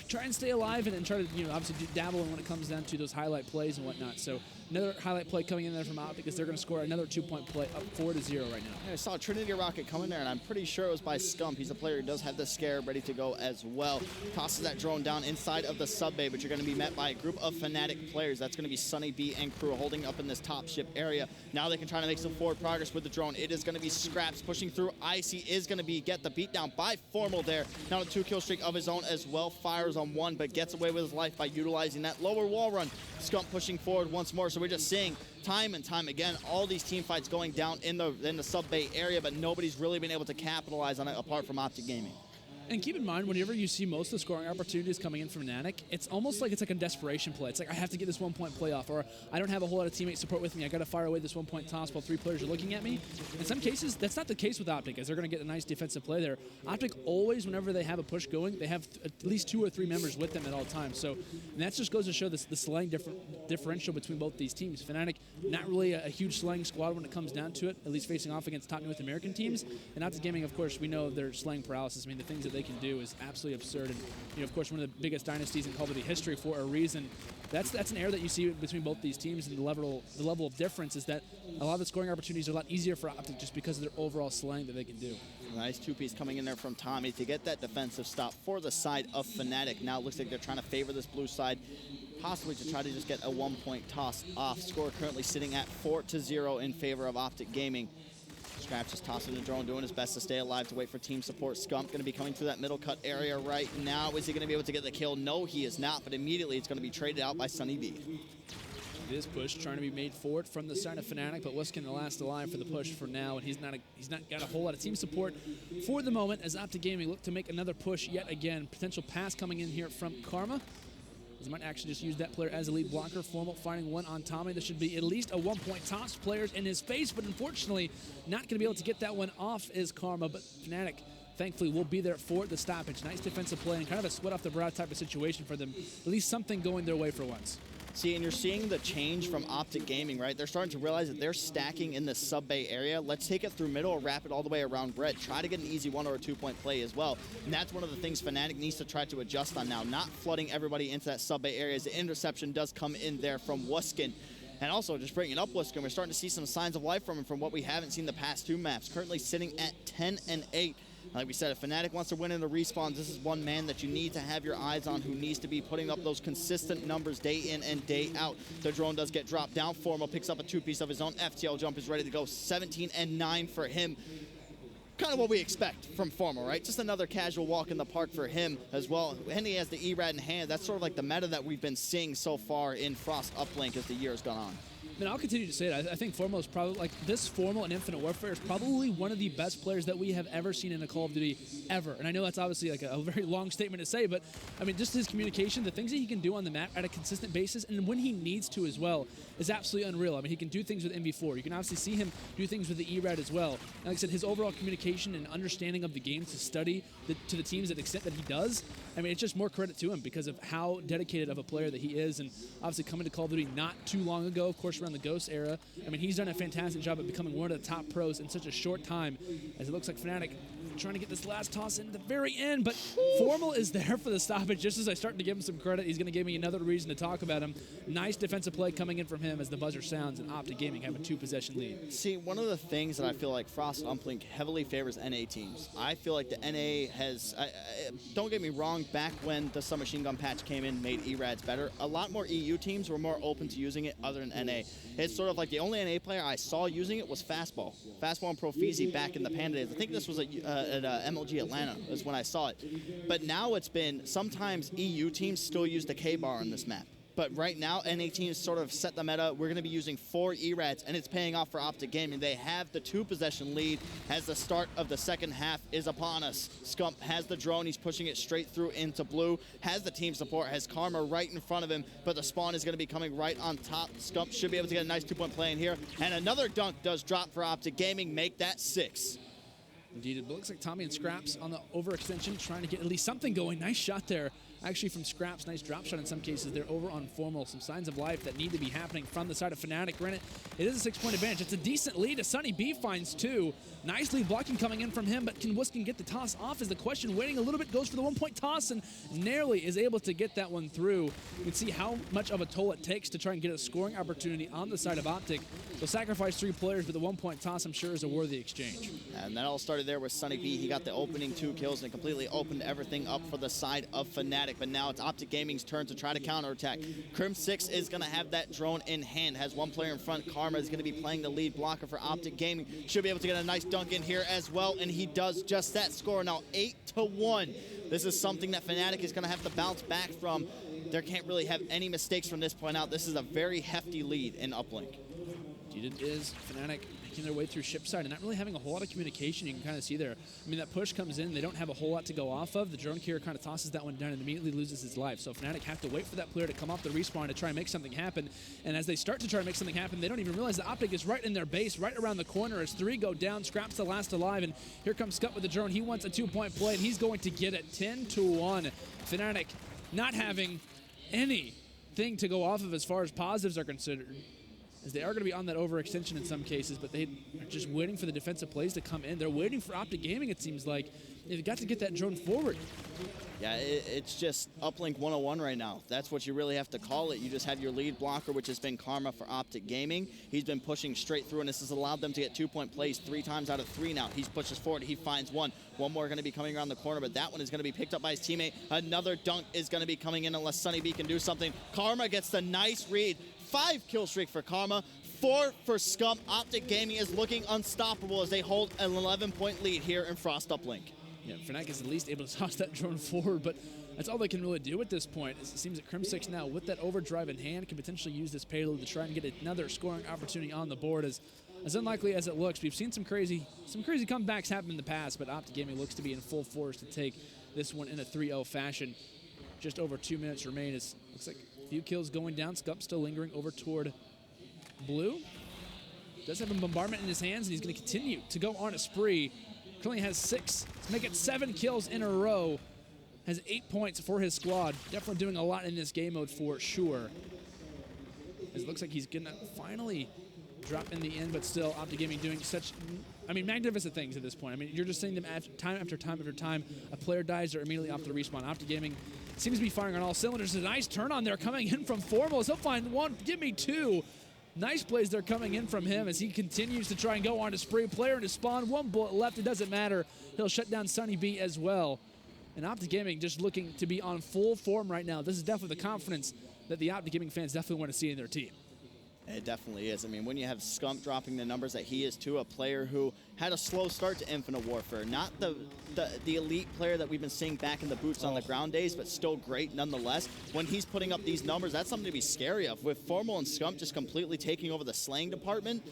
try and stay alive and try to obviously dabble in when it comes down to those highlight plays and whatnot. So Another highlight play coming in there from OpTic because they're going to score another 2-point play, up 4-0 right now. I saw Trinity Rocket come in there, and I'm pretty sure it was by Scump. He's a player who does have the Scarab ready to go as well. Tosses that drone down inside of the sub bay, but you're going to be met by a group of FNATIC players. That's going to be Sunny B and crew holding up in this top ship area. Now they can try to make some forward progress with the drone. It is going to be Scraps pushing through. Icy is going to get the beat down by Formal there. Now a 2-kill streak of his own as well. Fires on one, but gets away with his life by utilizing that lower wall run. Scump pushing forward once more. So we're just seeing time and time again all these team fights going down in the sub bay area, but nobody's really been able to capitalize on it apart from OpTic Gaming. And keep in mind, whenever you see most of the scoring opportunities coming in from FNATIC, it's almost like it's like a desperation play. It's like, I have to get this 1-point play off, or I don't have a whole lot of teammate support with me. I got to fire away this 1-point toss while 3 players are looking at me. In some cases, that's not the case with OpTic, as they're going to get a nice defensive play there. OpTic always, whenever they have a push going, they have at least 2 or 3 members with them at all times. So, and that just goes to show the slang differential between both these teams. FNATIC, not really a huge slang squad when it comes down to it, at least facing off against top North American teams. And OpTic Gaming, of course, we know their slang paralysis. I mean, the things that they can do is absolutely absurd, and of course, one of the biggest dynasties in Call of Duty history for a reason. That's an error that you see between both these teams, and the level of difference is that a lot of the scoring opportunities are a lot easier for OpTic just because of their overall slang that they can do. Nice 2-piece coming in there from Tommy to get that defensive stop for the side of FNATIC. Now it looks like they're trying to favor this blue side, possibly to try to just get a 1-point toss off. Score currently sitting at 4-0 in favor of OpTic Gaming. Scraps just tossing the drone, doing his best to stay alive to wait for team support. Scump going to be coming through that middle cut area right now. Is he going to be able to get the kill? No, he is not, but immediately it's going to be traded out by Sunny B. This push trying to be made forward from the side of FNATIC, but Wiskin the last alive for the push for now, and he's not got a whole lot of team support for the moment as OpTic Gaming look to make another push yet again. Potential pass coming in here from Karma. He might actually just use that player as a lead blocker. Formal finding one on Tommy. This should be at least a 1-point toss. Players in his face, but unfortunately not going to be able to get that one off is Karma, but FNATIC thankfully will be there for the stoppage. Nice defensive play and kind of a sweat off the brow type of situation for them. At least something going their way for once. See, and you're seeing the change from OpTic Gaming, right? They're starting to realize that they're stacking in the sub-bay area. Let's take it through middle or wrap it all the way around Bread. Try to get an easy 1 or a 2-point play as well. And that's one of the things FNATIC needs to try to adjust on now, not flooding everybody into that sub-bay area as the interception does come in there from Wuskin. And also, just bringing up Wuskin, we're starting to see some signs of life from him from what we haven't seen the past 2 maps. Currently sitting at 10-8. Like we said, if FNATIC wants to win in the respawns, this is one man that you need to have your eyes on, who needs to be putting up those consistent numbers day in and day out. The drone does get dropped down. Formal picks up a 2-piece of his own. FTL jump is ready to go. 17-9 for him. Kind of what we expect from Formal, right? Just another casual walk in the park for him as well. And he has the ERAD in hand. That's sort of like the meta that we've been seeing so far in Frost Uplink as the year has gone on. I mean, I'll continue to say it. I think Formal is probably, like, this Formal in Infinite Warfare is probably one of the best players that we have ever seen in a Call of Duty ever. And I know that's obviously like a very long statement to say, but I mean, just his communication, the things that he can do on the map at a consistent basis, and when he needs to as well, is absolutely unreal. I mean, he can do things with MV4. You can obviously see him do things with the ERAD as well. And like I said, his overall communication and understanding of the game to study to the teams to the extent that he does, I mean, it's just more credit to him because of how dedicated of a player that he is. And obviously coming to Call of Duty not too long ago, of course, around the Ghost era. I mean, he's done a fantastic job at becoming one of the top pros in such a short time, as it looks like FNATIC trying to get this last toss in at the very end, but Formal is there for the stoppage. Just as I start to give him some credit, he's going to give me another reason to talk about him. Nice defensive play coming in from him as the buzzer sounds, and OpTic Gaming have a 2-possession lead. See, one of the things that I feel like Frost Uplink heavily favors NA teams. I feel like the NA has, don't get me wrong, back when the submachine gun patch came in, made ERADs better, a lot more EU teams were more open to using it other than NA. It's sort of like the only NA player I saw using it was Fastball. Fastball and Profizi back in the Panda days. I think this was at MLG Atlanta is when I saw it. But now it's been, sometimes EU teams still use the K-bar on this map. But right now, NA teams sort of set the meta. We're going to be using 4 ERADs, and it's paying off for OpTic Gaming. They have the 2-possession lead as the start of the second half is upon us. Scump has the drone. He's pushing it straight through into blue. Has the team support. Has Karma right in front of him, but the spawn is going to be coming right on top. Scump should be able to get a nice 2-point play in here. And another dunk does drop for OpTic Gaming. Make that 6. Indeed, it looks like Tommy and Scraps on the overextension trying to get at least something going. Nice shot there actually from scraps. Nice drop shot in some cases. They're over on Formal. Some signs of life that need to be happening from the side of FNATIC. Granted, it is a 6-point advantage. It's a decent lead as Sunny B finds 2. Nice lead blocking coming in from him, but can Wiskin get the toss off is the question. Waiting a little bit, goes for the 1-point toss and narrowly is able to get that one through. You can see how much of a toll it takes to try and get a scoring opportunity on the side of OpTic. So sacrifice 3 players, but the 1-point toss I'm sure is a worthy exchange. And that all started there with Sunny B. He got the opening 2 kills and completely opened everything up for the side of FNATIC. But now it's OpTic Gaming's turn to try to counterattack. Crim6 is going to have that drone in hand. Has 1 player in front. Karma is going to be playing the lead blocker for OpTic Gaming. Should be able to get a nice dunk in here as well, and he does just that. Score now 8-1. This is something that FNATIC is going to have to bounce back from. There can't really have any mistakes from this point out. This is a very hefty lead in Uplink. It is FNATIC making their way through ship side and not really having a whole lot of communication. You can kind of see there. I mean, that push comes in. They don't have a whole lot to go off of. The drone carrier kind of tosses that one down and immediately loses his life. So FNATIC have to wait for that player to come off the respawn to try and make something happen. And as they start to try to make something happen, they don't even realize that OpTic is right in their base, right around the corner as 3 go down. Scraps the last alive, and here comes Scut with the drone. He wants a 2-point play, and he's going to get it 10-1. FNATIC not having anything to go off of as far as positives are considered, as they are going to be on that overextension in some cases, but they are just waiting for the defensive plays to come in. They're waiting for OpTic Gaming, it seems like. They've got to get that drone forward. Yeah, it's just Uplink 101 right now. That's what you really have to call it. You just have your lead blocker, which has been Karma for OpTic Gaming. He's been pushing straight through, and this has allowed them to get 2-point plays 3 times out of 3 now. He pushes forward. He finds 1. 1 more going to be coming around the corner, but that one is going to be picked up by his teammate. Another dunk is going to be coming in unless Sunny B can do something. Karma gets the nice read. 5-kill streak for Karma. 4 for Scum. OpTic Gaming is looking unstoppable as they hold an 11-point lead here in Frost Uplink. Yeah, FNATIC is at least able to toss that drone forward, but that's all they can really do at this point. It seems that Crim6 now, with that overdrive in hand, can potentially use this payload to try and get another scoring opportunity on the board. As unlikely as it looks, we've seen some crazy comebacks happen in the past, but OpTic Gaming looks to be in full force to take this one in a 3-0 fashion. Just over 2 minutes remain. It looks like a few kills going down. Scup still lingering over toward Blue. Does have a bombardment in his hands, and he's going to continue to go on a spree. Currently has 6 to make it 7 kills in a row. Has 8 points for his squad. Definitely doing a lot in this game mode for sure. It looks like he's going to finally drop in the end, but still OpTic Gaming doing such, magnificent things at this point. I mean, you're just seeing them time after time after time. A player dies, they're immediately off the respawn. OpTic Gaming seems to be firing on all cylinders. A nice turn on there coming in from Formals. He'll find 1, give me 2. Nice plays there coming in from him as he continues to try and go on to spree. Player in his spawn, 1 bullet left, it doesn't matter. He'll shut down Sunny B as well. And OpTic Gaming just looking to be on full form right now. This is definitely the confidence that the OpTic Gaming fans definitely want to see in their team. It definitely is. I mean, when you have Scump dropping the numbers that he is to, a player who had a slow start to Infinite Warfare, not the elite player that we've been seeing back in the boots on the ground days, but still great nonetheless. When he's putting up these numbers, that's something to be scary of. With Formal and Scump just completely taking over the slaying department,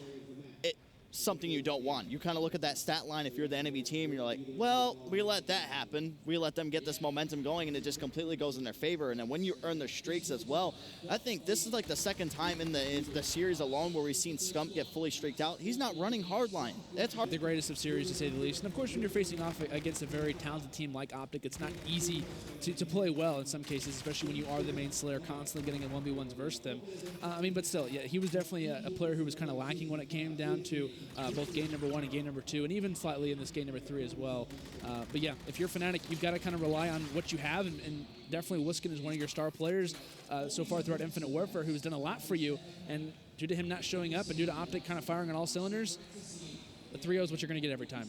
something you don't want. You kind of look at that stat line if you're the enemy team and you're like, well, we let that happen. We let them get this momentum going and it just completely goes in their favor. And then when you earn their streaks as well, I think this is like the second time in the series alone where we've seen Scump get fully streaked out. He's not running hardline. It's hard. The greatest of series to say the least. And of course when you're facing off against a very talented team like OpTic, it's not easy to play well in some cases, especially when you are the main slayer constantly getting in 1v1s versus them. But still, yeah, he was definitely a player who was kind of lacking when it came down to both game number 1 and game number 2, and even slightly in this game number 3 as well. But yeah, if you're FNATIC, you've got to kind of rely on what you have, and definitely Wiskin is one of your star players so far throughout Infinite Warfare, who's done a lot for you. And due to him not showing up and due to OpTic kind of firing on all cylinders, the 3-0 is what you're going to get every time.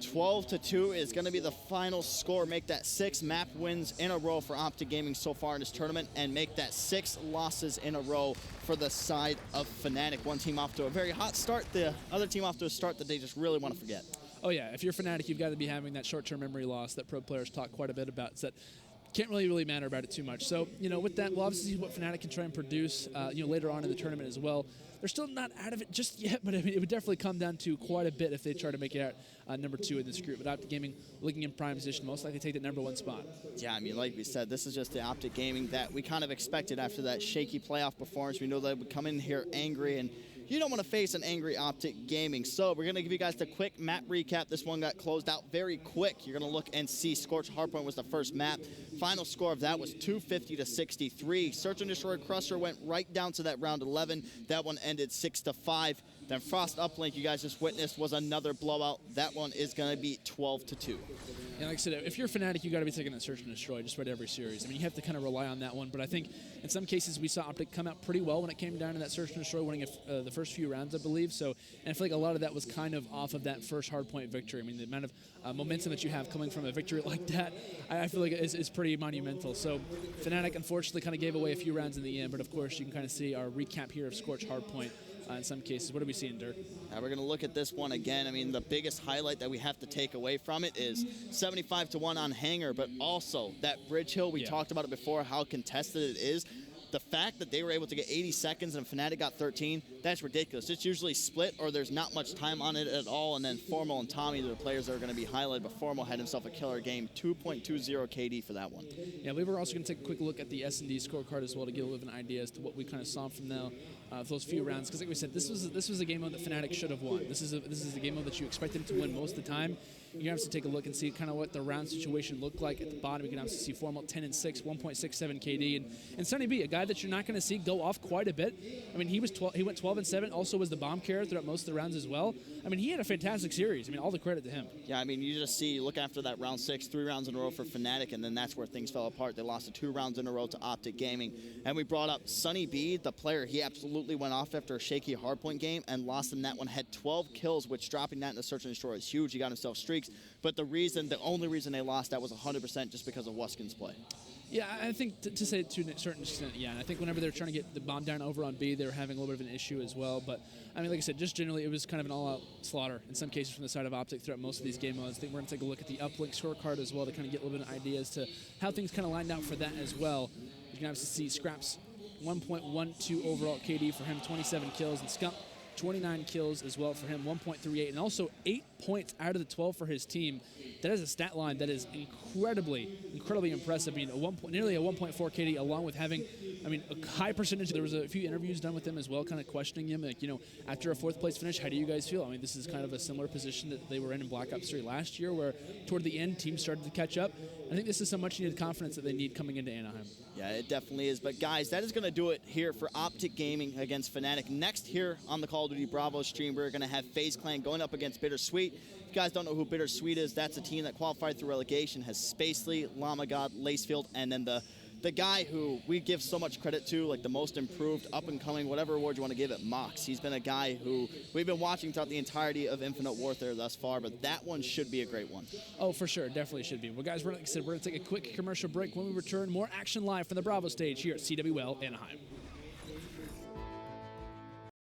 12-2 is going to be the final score. Make that 6 map wins in a row for OpTic Gaming so far in this tournament, and make that 6 losses in a row for the side of FNATIC. One team off to a very hot start, the other team off to a start that they just really want to forget. Oh yeah, if you're FNATIC, you've got to be having that short-term memory loss that pro players talk quite a bit about. It's that can't really matter about it too much. So, with that, we'll obviously see what FNATIC can try and produce, later on in the tournament as well. They're still not out of it just yet, but it would definitely come down to quite a bit if they try to make it out number 2 in this group. But OpTic Gaming looking in prime position, most likely take the number 1 spot. Yeah, like we said, this is just the OpTic Gaming that we kind of expected after that shaky playoff performance. We know they would come in here angry and, you don't want to face an angry OpTic Gaming. So we're going to give you guys the quick map recap. This one got closed out very quick. You're going to look and see Scorch Hardpoint was the first map. Final score of that was 250 to 63. Search and Destroy Crusher went right down to that round 11. That one ended 6-5. Then Frost Uplink, you guys just witnessed, was another blowout. That one is going to be 12-2. And like I said, if you're FNATIC, you got to be taking that Search and Destroy just about every series. I mean, you have to kind of rely on that one. But I think in some cases we saw OpTic come out pretty well when it came down to that Search and Destroy, winning the first few rounds, I believe. So, and I feel like a lot of that was kind of off of that first Hardpoint victory. I mean, the amount of momentum that you have coming from a victory like that, I feel like is pretty monumental. So, FNATIC unfortunately kind of gave away a few rounds in the end. But of course, you can kind of see our recap here of Scorch Hardpoint. In some cases. What are we seeing, Dirk? We're going to look at this one again. I mean, the biggest highlight that we have to take away from it is 75-1 on Hangar, but also that bridge hill. We talked about it before, how contested it is. The fact that they were able to get 80 seconds and FNATIC got 13, that's ridiculous. It's usually split or there's not much time on it at all. And then Formal and Tommy, the players that are going to be highlighted, but Formal had himself a killer game, 2.20 KD for that one. Yeah, we were also going to take a quick look at the S&D scorecard as well to get a little bit of an idea as to what we kind of saw from those few rounds. Because like we said, this was a game mode that FNATIC should have won. This is a game mode that you expect them to win most of the time. You're going to have to take a look and see kind of what the round situation looked like at the bottom. You can obviously see Formal 10-6, 1.67 KD. And Sonny B, a guy that you're not going to see go off quite a bit. I mean, he went 12-7, also was the bomb carrier throughout most of the rounds as well. I mean, he had a fantastic series. I mean, all the credit to him. Yeah, I mean, you just see, look after that round 6, 3 rounds in a row for FNATIC, and then that's where things fell apart. They lost the 2 rounds in a row to OpTic Gaming. And we brought up Sonny B, the player. He absolutely went off after a shaky Hardpoint game and lost in that one. Had 12 kills, which dropping that in the Search and Destroy is huge. He got himself streaks. But the only reason they lost that was 100% just because of Wuskin's play. Yeah, I think to say to a certain extent, yeah. And I think whenever they're trying to get the bomb down over on B, they were having a little bit of an issue as well. But, I mean, like I said, just generally it was kind of an all-out slaughter in some cases from the side of OpTic throughout most of these game modes. I think we're going to take a look at the Uplink scorecard as well to kind of get a little bit of idea as to how things kind of lined out for that as well. You can obviously see Scraps 1.12 overall KD for him, 27 kills, and Scump 29 kills as well for him, 1.38, and also 8 points out of the 12 for his team. That is a stat line that is incredibly impressive. I mean, nearly a 1.4 KD, along with having, I mean, a high percentage. There was a few interviews done with him as well, kind of questioning him, like, you know, after a 4th place finish, how do you guys feel? I mean, this is kind of a similar position that they were in Black Ops 3 last year, where toward the end, teams started to catch up. I think this is some much-needed confidence that they need coming into Anaheim. Yeah, it definitely is. But, guys, that is going to do it here for OpTic Gaming against FNATIC. Next here on the Call of Duty Bravo stream, we're going to have FaZe Clan going up against Bittersweet. If you guys don't know who Bittersweet is, that's a team that qualified through relegation, has Spacely, Llama God, Lacefield, and then the guy who we give so much credit to, like the most improved, up-and-coming, whatever award you want to give it, Mox. He's been a guy who we've been watching throughout the entirety of Infinite Warfare thus far, but that one should be a great one. Oh, for sure. Definitely should be. Well, guys, like I said, we're going to take a quick commercial break. When we return, more action live from the Bravo stage here at CWL Anaheim.